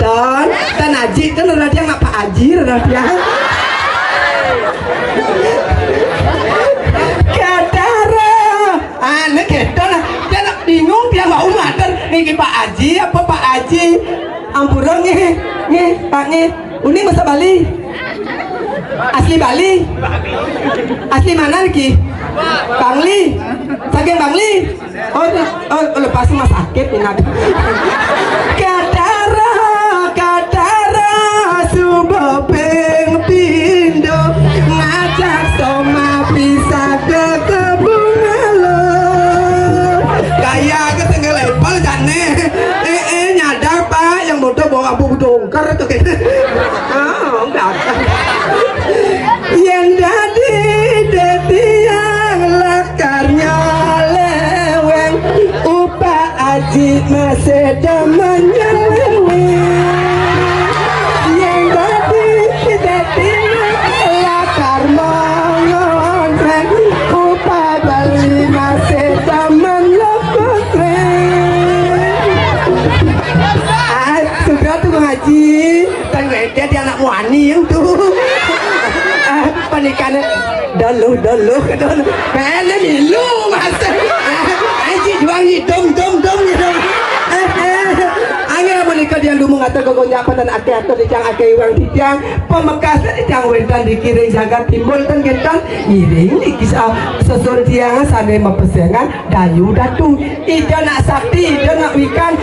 ton dan Aji kan udah dia ngapa Aji udah dia kadara aneh gitu lah dia bingung dia mau mater ini Pak Aji apa Pak Aji ampuran nih Pak nih ini masa Bali asli Bali asli mana lagi Bangli saking Bangli oh lepas mas sakit ini kadara subuh ping pindo ngajak soma bisa ke kebun lo kayak ketinggal lepal jane nyadar Pak yang bodoh bawa abu dongkar itu kayak enggak yang jadi detiang lakarnya leweng upah Aji masih demennya yang jadi detiang lakar mengontreng upah Bali masih demen sudah tuh Haji kan dia anak wani yang tuh pernikahan dulu mana milu masa Haji juang hidung angin menikah dia dulu mengatakan kegonjapan dan akhir-akhir di cang akhir uang dijang pemekasan di cang wentan dikiring jaga timbul dan gentan iring di kisah sesuatu tiangan sana mempersengan dayu datung ida nak sakti ida nak wikan